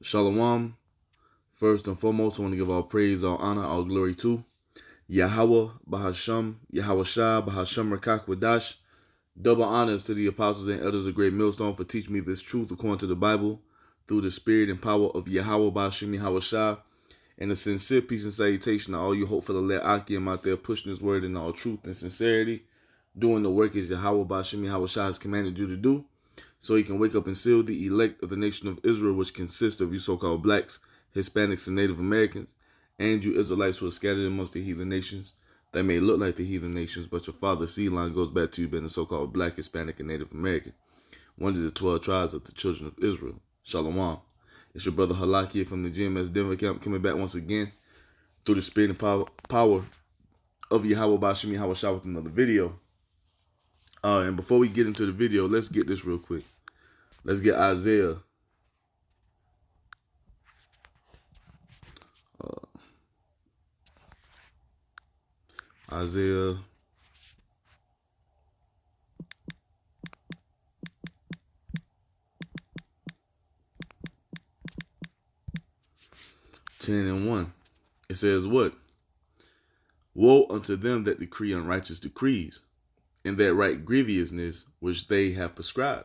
Shalom. First and foremost, I want to give all praise, all honor, all glory to YAHAWAH, bahasham, YAHAWASHI, bahasham, qadash. Double honors to the apostles and elders of Great Millstone for teaching me this truth according to the Bible through the spirit and power of YAHAWAH, bahasham, YAHAWASHI. And a sincere peace and salutation to all you hopeful elect Akim out there pushing his word in all truth and sincerity, doing the work as YAHAWAH, bahasham, YAHAWASHI has commanded you to do, so he can wake up and seal the elect of the nation of Israel, which consists of you so-called blacks, Hispanics, and Native Americans, and you Israelites who are scattered amongst the heathen nations that may look like the heathen nations, but your father's seed line goes back to you being a so-called black, Hispanic, and Native American, one of the 12 tribes of the children of Israel. Shalom. It's your brother Halaki from the GMS Denver camp, coming back once again through the spirit and power of YAHAWAH, bahasham, YAHAWASHI with another video. And before we get into the video, let's get this real quick. Let's get Isaiah. Isaiah 10:1. It says what? Woe unto them that decree unrighteous decrees, and that write grievousness which they have prescribed.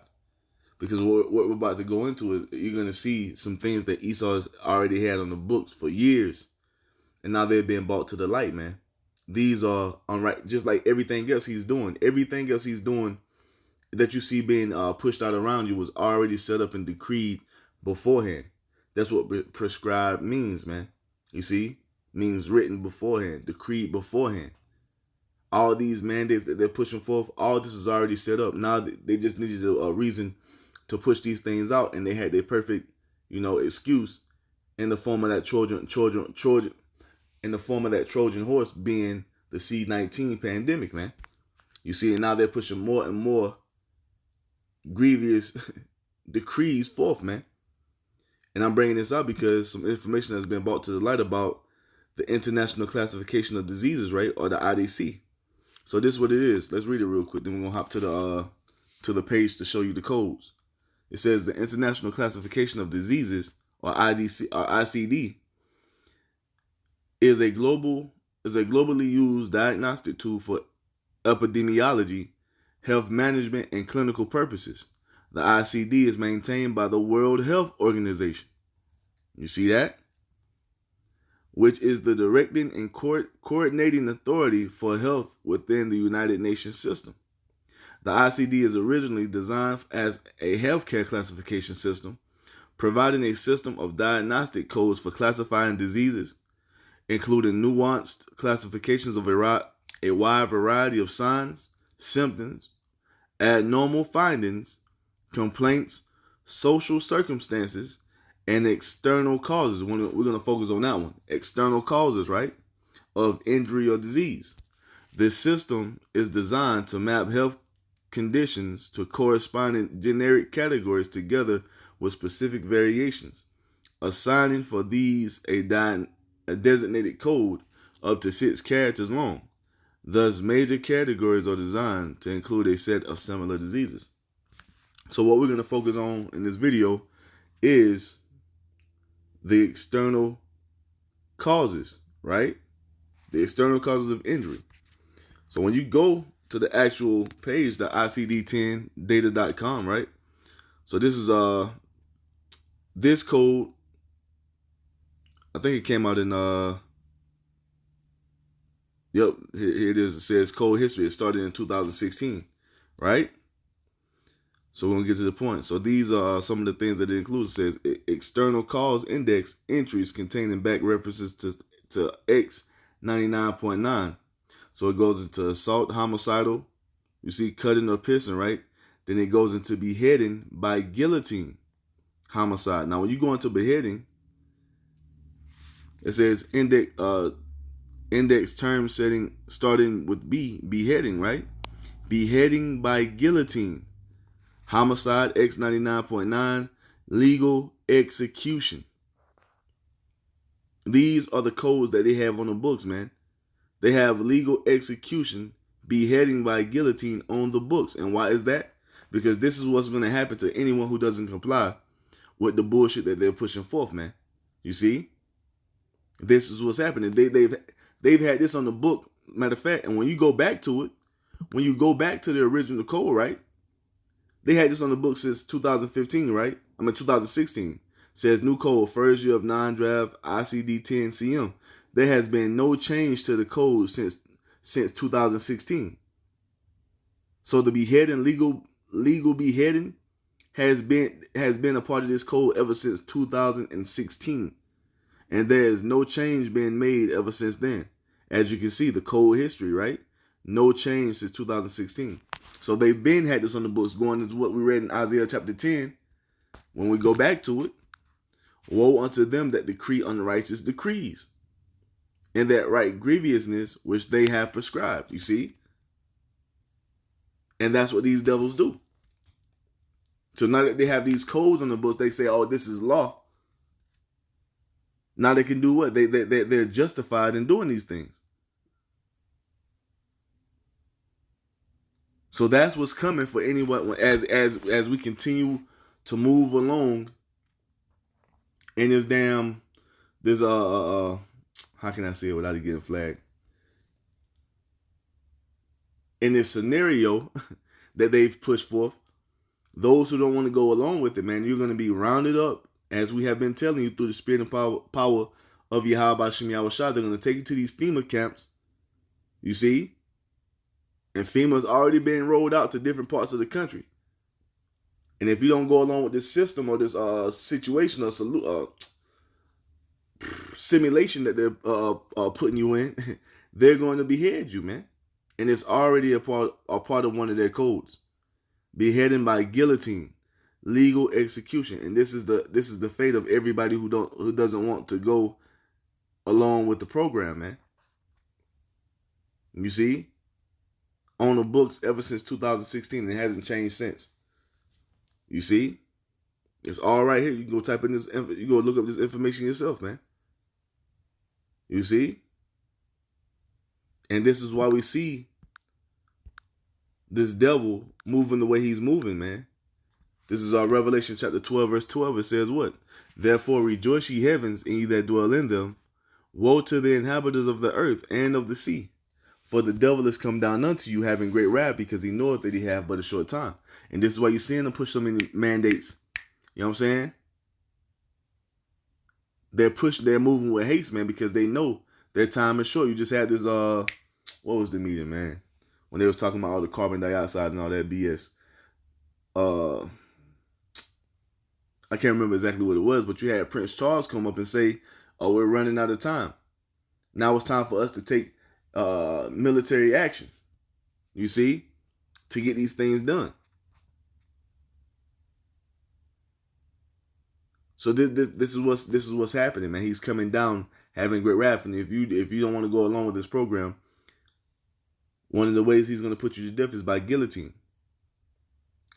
Because what we're about to go into is you're going to see some things that Esau has already had on the books for years, and now they're being brought to the light, man. These are unright, just like everything else he's doing. Everything else he's doing that you see being pushed out around you was already set up and decreed beforehand. That's what prescribed means, man. You see? Means written beforehand, decreed beforehand. All these mandates that they're pushing forth, all this is already set up. Now they just needed a reason to push these things out, and they had their perfect, excuse in the form of that Trojan, in the form of that Trojan horse being the C-19 pandemic, man. You see, and now they're pushing more and more grievous decrees forth, man. And I'm bringing this up because some information has been brought to the light about the International Classification of Diseases, right, or the IDC. So this is what it is. Let's read it real quick. Then we're gonna hop to the page to show you the codes. It says the International Classification of Diseases, or IDC or ICD, is a globally used diagnostic tool for epidemiology, health management, and clinical purposes. The ICD is maintained by the World Health Organization. You see that? Which is the directing and coordinating authority for health within the United Nations system. The ICD is originally designed as a healthcare classification system, providing a system of diagnostic codes for classifying diseases, including nuanced classifications of a wide variety of signs, symptoms, abnormal findings, complaints, social circumstances, and external causes. We're going to focus on that one. External causes, right, of injury or disease. This system is designed to map health conditions to corresponding generic categories together with specific variations, assigning for these a designated code up to 6 characters long. Thus, major categories are designed to include a set of similar diseases. So what we're going to focus on in this video is the external causes, right? The external causes of injury. So when you go to the actual page, the ICD-10data.com, right? So this is this code, I think it came out in here it is. It says code history. It started in 2016, right? So we're going to get to the point. So these are some of the things that it includes. It says external cause index entries containing back references to X99.9. So it goes into assault, homicidal. You see cutting or piercing, right? Then it goes into beheading by guillotine, homicide. Now when you go into beheading, it says index term setting starting with B, beheading, right? Beheading by guillotine. Homicide, X99.9, legal execution. These are the codes that they have on the books, man. They have legal execution, beheading by guillotine on the books. And why is that? Because this is what's going to happen to anyone who doesn't comply with the bullshit that they're pushing forth, man. You see? This is what's happening. They've had this on the book. Matter of fact, and when you go back to it, when you go back to the original code, right? They had this on the book since 2015, right? 2016. Says new code, first year of non-draft ICD-10 CM. There has been no change to the code since 2016. So the beheading, legal beheading has been a part of this code ever since 2016. And there is no change being made ever since then. As you can see, the code history, right? No change since 2016. So they've been had this on the books, going into what we read in Isaiah chapter 10. When we go back to it, woe unto them that decree unrighteous decrees, and that write grievousness which they have prescribed. You see? And that's what these devils do. So now that they have these codes on the books, they say, oh, this is law. Now they can do what? They're justified in doing these things. So that's what's coming for anyone as we continue to move along in this how can I say it without it getting flagged? In this scenario that they've pushed forth, those who don't want to go along with it, man, you're going to be rounded up, as we have been telling you, through the spirit and power of YAHAWASHI. They're going to take you to these FEMA camps, you see? And FEMA's already been rolled out to different parts of the country. And if you don't go along with this system or this situation or simulation that they're putting you in, they're going to behead you, man. And it's already a part of one of their codes. Beheading by guillotine, legal execution. And this is the fate of everybody who doesn't want to go along with the program, man. You see? On the books ever since 2016. It hasn't changed since. You see? It's all right here. You can go type in this. You go look up this information yourself, man. You see? And this is why we see this devil moving the way he's moving, man. This is our Revelation chapter 12, verse 12. It says what? Therefore rejoice ye heavens, and ye that dwell in them. Woe to the inhabitants of the earth and of the sea. For the devil is come down unto you, having great wrath, because he knoweth that he hath but a short time. And this is why you're seeing them push so many mandates. You know what I'm saying? They're moving with haste, man, because they know their time is short. You just had this, what was the meeting, man? When they was talking about all the carbon dioxide and all that BS. I can't remember exactly what it was, but you had Prince Charles come up and say, oh, we're running out of time. Now it's time for us to take military action, you see, to get these things done. So this is what's happening, man. He's coming down, having great wrath, and if you don't want to go along with this program, one of the ways he's going to put you to death is by guillotine.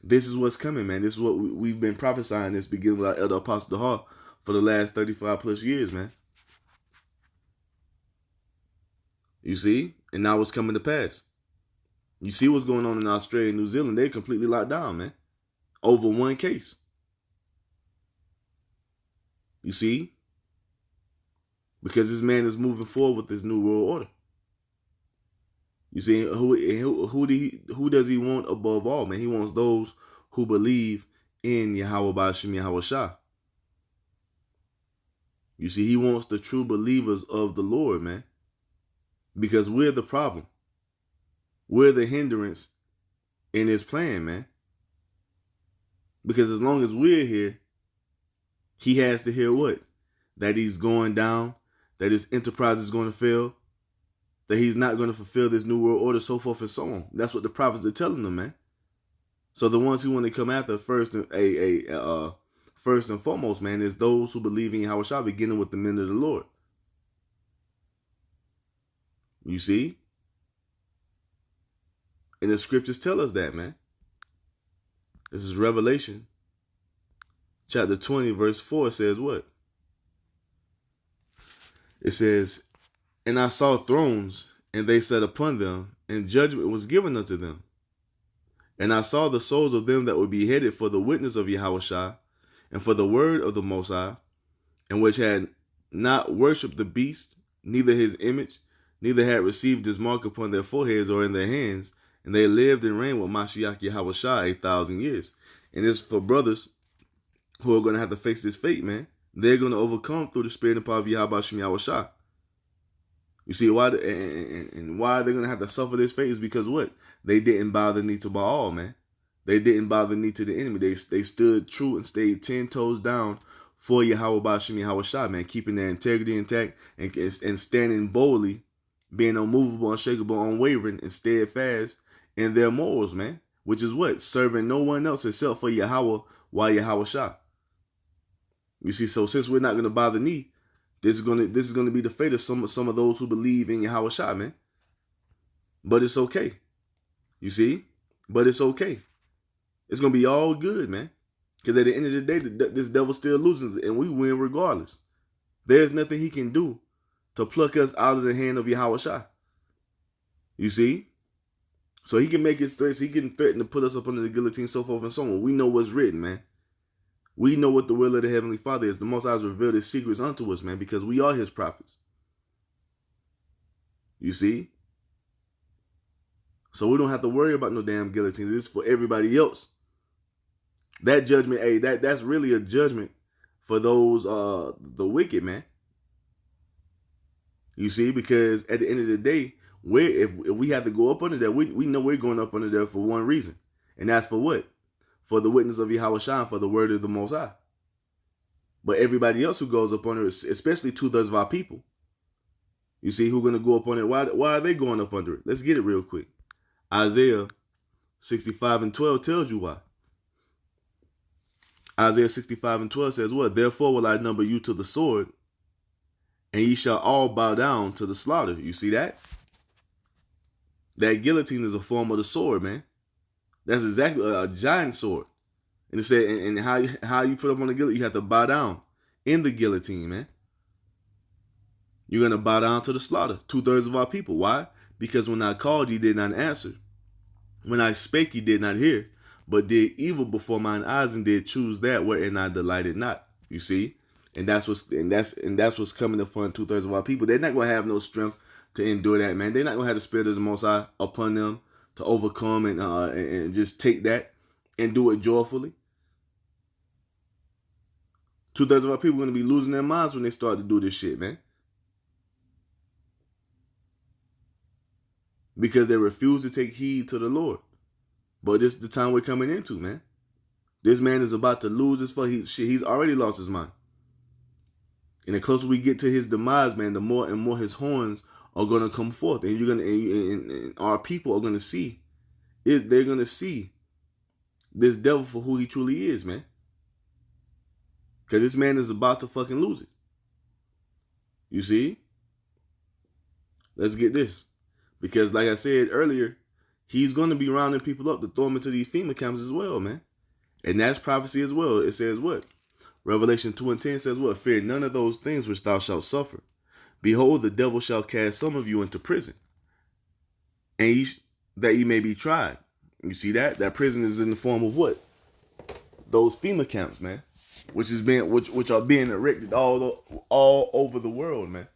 This is what's coming, man. This is what we've been prophesying. This beginning with our Elder Apostle DeHar for the last 35 plus years, man. You see? And now it's coming to pass. You see what's going on in Australia and New Zealand. They're completely locked down, man. Over one case. You see? Because this man is moving forward with this new world order. You see, who does he want above all, man? He wants those who believe in YAHAWASHI. You see, he wants the true believers of the Lord, man. Because we're the problem. We're the hindrance in his plan, man. Because as long as we're here, he has to hear what? That he's going down, that his enterprise is going to fail, that he's not going to fulfill this new world order, so forth and so on. That's what the prophets are telling them, man. So the ones who want to come after first and foremost, man, is those who believe in YAHAWASHI, beginning with the men of the Lord. You see? And the scriptures tell us that, man. This is Revelation chapter 20, verse 4. Says what? It says, and I saw thrones, and they sat upon them, and judgment was given unto them. And I saw the souls of them that were beheaded for the witness of YAHAWASHI, and for the word of the Most High, and which had not worshipped the beast, neither his image, neither had received his mark upon their foreheads or in their hands, and they lived and reigned with Mashiach YAHAWASHI 1,000 years. And it's for brothers who are going to have to face this fate, man. They're going to overcome through the spirit and power of YAHAWASHI. You see why, and why they're going to have to suffer this fate is because what? They didn't bow the knee to Baal, man. They didn't bow the knee to the enemy. They stood true and stayed 10 toes down for YAHAWASHI, man, keeping their integrity intact and standing boldly, being unmovable, unshakable, unwavering, and steadfast in their morals, man. Which is what? Serving no one else except for Yahawah, YAHAWASHI. You see, so since we're not going to bow the knee, this is going to be the fate of some of those who believe in YAHAWASHI, man. But it's okay. You see? But it's okay. It's going to be all good, man. Because at the end of the day, this devil still loses, and we win regardless. There's nothing he can do to pluck us out of the hand of YAHAWASHI. You see? So he can make his threats. He can threaten to put us up under the guillotine, so forth and so on. We know what's written, man. We know what the will of the Heavenly Father is. The Most High has revealed his secrets unto us, man, because we are his prophets. You see? So we don't have to worry about no damn guillotine. This is for everybody else. That judgment, hey, that's really a judgment for those the wicked, man. You see, because at the end of the day, if we have to go up under that, we know we're going up under there for one reason. And that's for what? For the witness of Yahawashi, for the word of the Most High. But everybody else who goes up under it, especially 2/3 of our people, you see, who are going to go up on it. Why are they going up under it? Let's get it real quick. Isaiah 65:12 tells you why. Isaiah 65:12 says what? Therefore will I number you to the sword, and ye shall all bow down to the slaughter. You see that? That guillotine is a form of the sword, man. That's exactly a giant sword. And it said, and how you put up on the guillotine, you have to bow down in the guillotine, man. You're going to bow down to the slaughter. 2/3 of our people. Why? Because when I called, ye did not answer. When I spake, ye did not hear, but did evil before mine eyes and did choose that wherein I delighted not. You see? And that's what's coming upon 2/3 of our people. They're not going to have no strength to endure that, man. They're not going to have the spirit of the Most High upon them to overcome and just take that and do it joyfully. 2/3 of our people are going to be losing their minds when they start to do this shit, man. Because they refuse to take heed to the Lord. But this is the time we're coming into, man. This man is about to lose his fuck. He's already lost his mind. And the closer we get to his demise, man, the more and more his horns are gonna come forth, and and our people are gonna see. They're gonna see this devil for who he truly is, man. Because this man is about to fucking lose it. You see? Let's get this. Because like I said earlier, he's going to be rounding people up to throw them into these FEMA camps as well, man. And that's prophecy as well. It says what? Revelation 2:10 says what? Fear none of those things which thou shalt suffer. Behold, the devil shall cast some of you into prison, and that ye may be tried. You see that? That prison is in the form of what? Those FEMA camps, man. Which are being erected all over the world, man.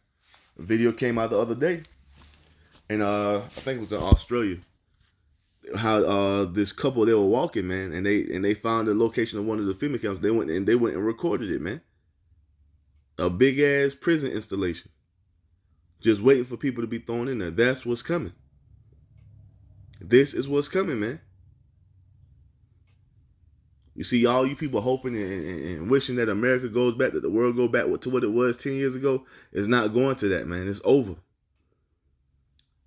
A video came out the other day. And I think it was in Australia. How this couple, they were walking, man, and they found the location of one of the FEMA camps. They went and recorded it, man. A big ass prison installation, just waiting for people to be thrown in there. That's what's coming. This is what's coming, man. You see, all you people hoping and wishing that America goes back, that the world go back to what it was 10 years ago. It's not going to that, man. It's over.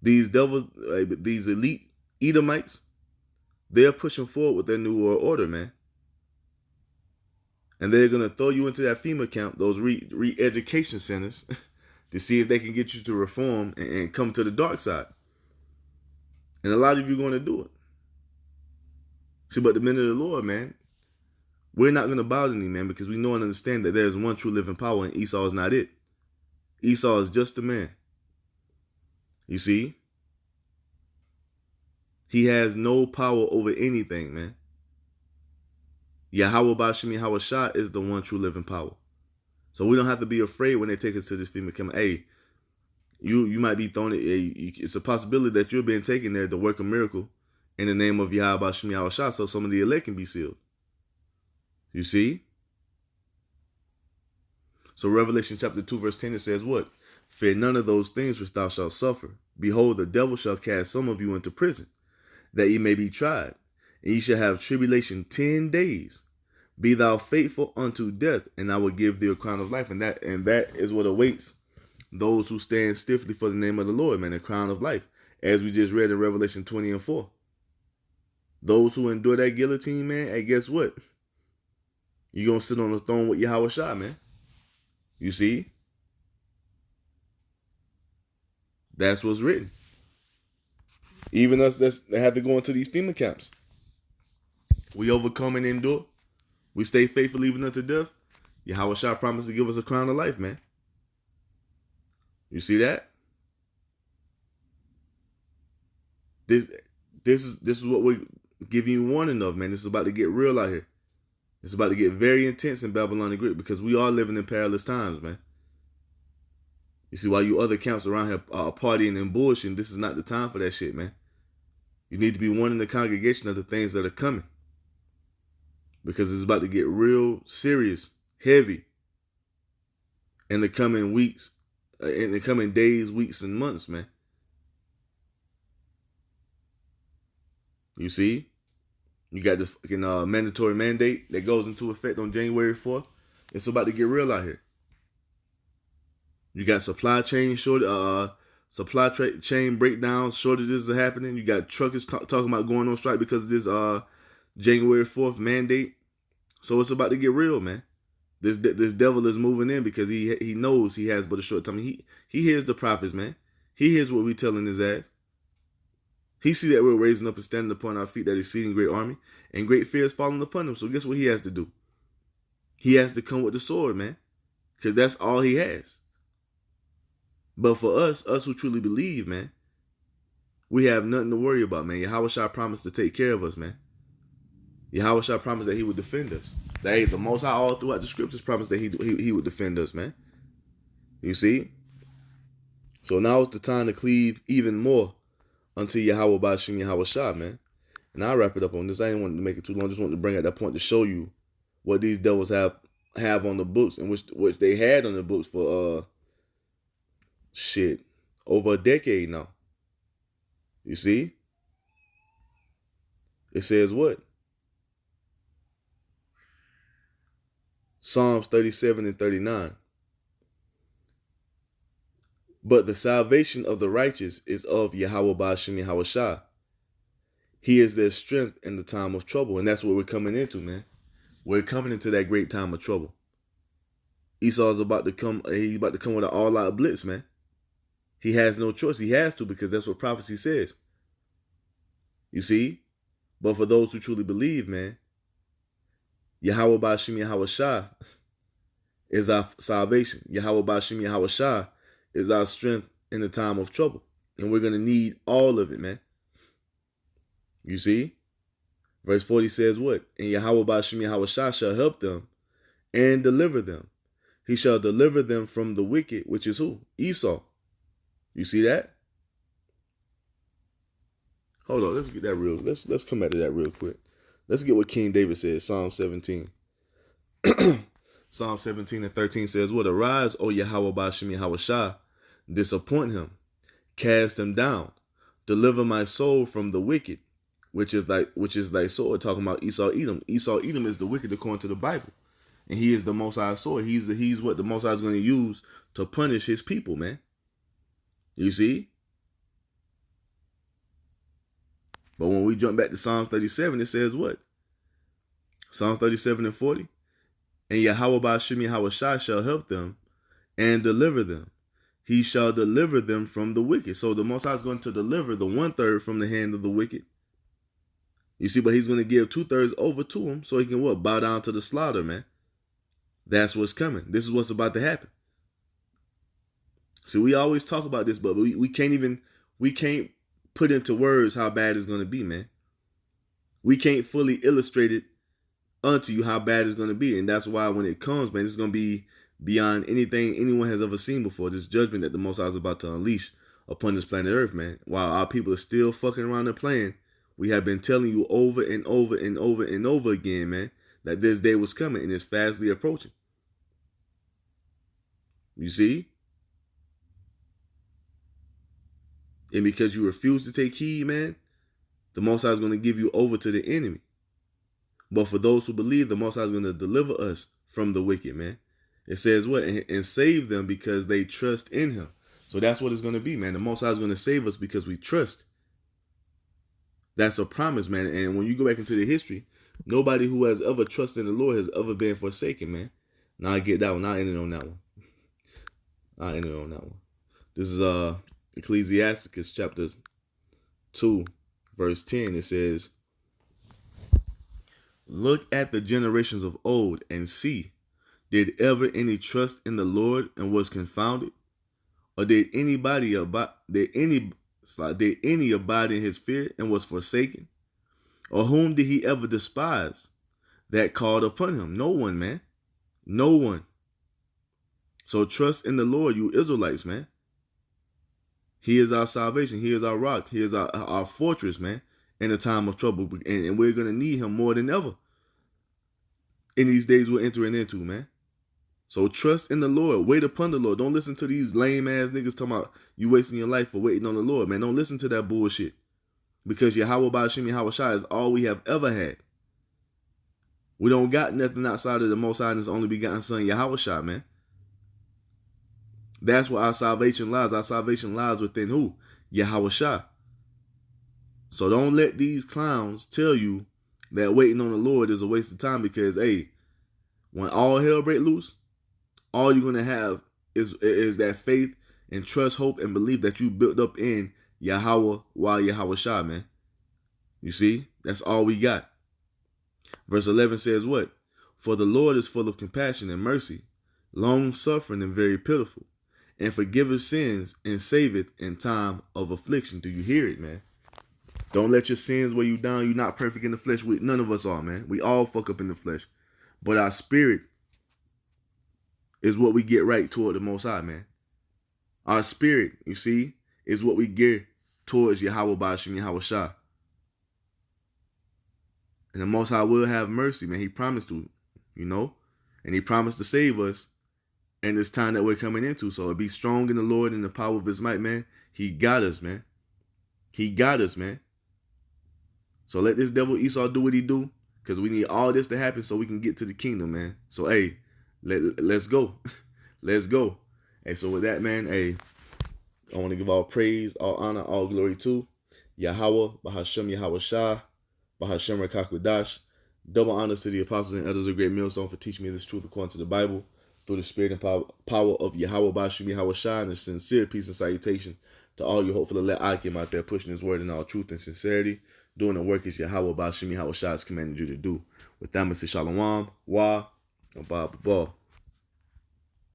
These devils, these elite Edomites, they're pushing forward with their new world order, man. And they're going to throw you into that FEMA camp, those re-education centers, to see if they can get you to reform and come to the dark side. And a lot of you are going to do it. See, but the men of the Lord, man, we're not going to bow the knee, man, because we know and understand that there is one true living power, and Esau is not it. Esau is just a man. You see? He has no power over anything, man. Yahawah Bashim YAHAWASHI is the one true living power. So we don't have to be afraid when they take us to this female camp. Hey, you might be thrown. It's a possibility that you're being taken there to work a miracle in the name of Yahawah Bashim YAHAWASHI, so some of the elect can be sealed. You see? So Revelation chapter 2 verse 10, it says what? Fear none of those things which thou shalt suffer. Behold, the devil shall cast some of you into prison, that ye may be tried, and ye shall have tribulation 10 days. Be thou faithful unto death, and I will give thee a crown of life. And that is what awaits those who stand stiffly for the name of the Lord, man, a crown of life. As we just read in Revelation 20 and 4. Those who endure that guillotine, man, hey, guess what? You're going to sit on the throne with YAHAWASHI, man. You see? That's what's written. Even us that have to go into these FEMA camps. We overcome and endure. We stay faithful even unto death. YAHAWASHI promised to give us a crown of life, man. You see that? This is what we're giving you warning of, man. This is about to get real out here. It's about to get very intense in Babylon the Great, because we are living in perilous times, man. You see, while you other camps around here are partying and bullshitting, this is not the time for that shit, man. You need to be warning the congregation of the things that are coming, because it's about to get real serious, heavy in the coming weeks, in the coming days, weeks, and months, man. You see? You got this fucking mandatory mandate that goes into effect on January 4th. It's about to get real out here. You got supply chain chain breakdowns, shortages are happening. You got truckers talking about going on strike because of this January 4th mandate. So it's about to get real, man. This devil is moving in because he knows he has but a short time. He hears the prophets, man. He hears what we telling his ass. He see that we're raising up and standing upon our feet, that exceeding great army, and great fear is falling upon him. So guess what he has to do? He has to come with the sword, man, because that's all he has. But for us who truly believe, man, we have nothing to worry about, man. YAHAWASHI promised to take care of us, man. YAHAWASHI promised that he would defend us. That the Most High all throughout the scriptures promised that he would defend us, man. You see? So now it's the time to cleave even more unto Yahawah Bashim YAHAWASHI, man. And I'll wrap it up on this. I didn't want to make it too long. Just wanted to bring at that point to show you what these devils have on the books, and which they had on the books for over a decade now. You see? It says what? Psalms 37 and 39. But the salvation of the righteous is of Yahawah Bashim YAHAWASHI. He is their strength in the time of trouble. And that's what we're coming into, man. We're coming into that great time of trouble. Esau's about to come. He's about to come with an all-out blitz, man. He has no choice. He has to, because that's what prophecy says. You see? But for those who truly believe, man, Yahawah Bashim YAHAWASHI is our salvation. Yahawah Bashim YAHAWASHI is our strength in the time of trouble. And we're going to need all of it, man. You see? Verse 40 says what? And Yahawah Bashim YAHAWASHI shall help them and deliver them. He shall deliver them from the wicked, which is who? Esau. You see that? Hold on, let's get that real. Let's come back to that real quick. Let's get what King David said, Psalm 17. Psalm 17 and 13 says, what? Arise, O Yahawah Bashim YAHAWASHI, disappoint him, cast him down, deliver my soul from the wicked, which is thy sword. Talking about Esau Edom. Esau Edom is the wicked according to the Bible, and he is the Most High sword. He's what the Most High is going to use to punish his people, man. You see? But when we jump back to Psalms 37, it says what? Psalms 37 and 40. And Yahawah Bashim YAHAWASHI shall help them and deliver them. He shall deliver them from the wicked. So the Most High is going to deliver the 1/3 from the hand of the wicked. You see, but he's going to give 2/3 over to him so he can what? Bow down to the slaughter, man. That's what's coming. This is what's about to happen. See, we always talk about this, but we can't put into words how bad it's going to be, man. We can't fully illustrate it unto you how bad it's going to be. And that's why when it comes, man, it's going to be beyond anything anyone has ever seen before. This judgment that the Most High is about to unleash upon this planet Earth, man. While our people are still fucking around and playing, we have been telling you over and over and over and over again, man, that this day was coming and it's fastly approaching. You see? And because you refuse to take heed, man, the Most High is going to give you over to the enemy. But for those who believe, the Most High is going to deliver us from the wicked, man. It says what? And save them because they trust in him. So that's what it's going to be, man. The Most High is going to save us because we trust. That's a promise, man. And when you go back into the history, nobody who has ever trusted in the Lord has ever been forsaken, man. Now I get that one. I'll end it on that one. This is Ecclesiasticus chapter 2, verse 10. It says, look at the generations of old and see, did ever any trust in the Lord and was confounded? Or did any abide in his fear and was forsaken? Or whom did he ever despise that called upon him? No one, man. No one. So trust in the Lord, you Israelites, man. He is our salvation. He is our rock. He is our fortress, man, in a time of trouble. And we're going to need him more than ever in these days we're entering into, man. So trust in the Lord. Wait upon the Lord. Don't listen to these lame-ass niggas talking about you wasting your life for waiting on the Lord, man. Don't listen to that bullshit. Because YAHAWAH, bahasham, YAHAWASHI is all we have ever had. We don't got nothing outside of the Most High and His only begotten Son, YAHAWASHI, man. That's where our salvation lies. Our salvation lies within who? YAHAWASHI. So don't let these clowns tell you that waiting on the Lord is a waste of time because, hey, when all hell break loose, all you're going to have is that faith and trust, hope, and belief that you built up in YAHAWAH, YAHAWASHI, man. You see? That's all we got. Verse 11 says what? For the Lord is full of compassion and mercy, long-suffering and very pitiful, and forgiveth sins and saveth in time of affliction. Do you hear it, man? Don't let your sins weigh you down. You're not perfect in the flesh. None of us are, man. We all fuck up in the flesh. But our spirit is what we get right toward the Most High, man. Our spirit, you see, is what we get towards YAHAWAH, bahasham, YAHAWASHI. And the Most High will have mercy, man. He promised to, you know. And he promised to save us in this time that we're coming into. So be strong in the Lord and the power of his might, man. He got us, man. He got us, man. So let this devil Esau do what he do. Because we need all this to happen so we can get to the kingdom, man. So, hey, let's go. Let's go. Hey, so with that, man, hey, I want to give all praise, all honor, all glory to YAHAWAH, bahasham, YAHAWASHI, bahasham, qadash. Double honors to the apostles and elders of Great Millstone for teaching me this truth according to the Bible through the spirit and power of YAHAWAH, bahasham, YAHAWASHI, and a sincere peace and salutation to all you hopeful elect Akim out there pushing his word in all truth and sincerity, doing the work as YAHAWAH, bahasham, YAHAWASHI has commanded you to do. With that, I say shalom, wa, and ba.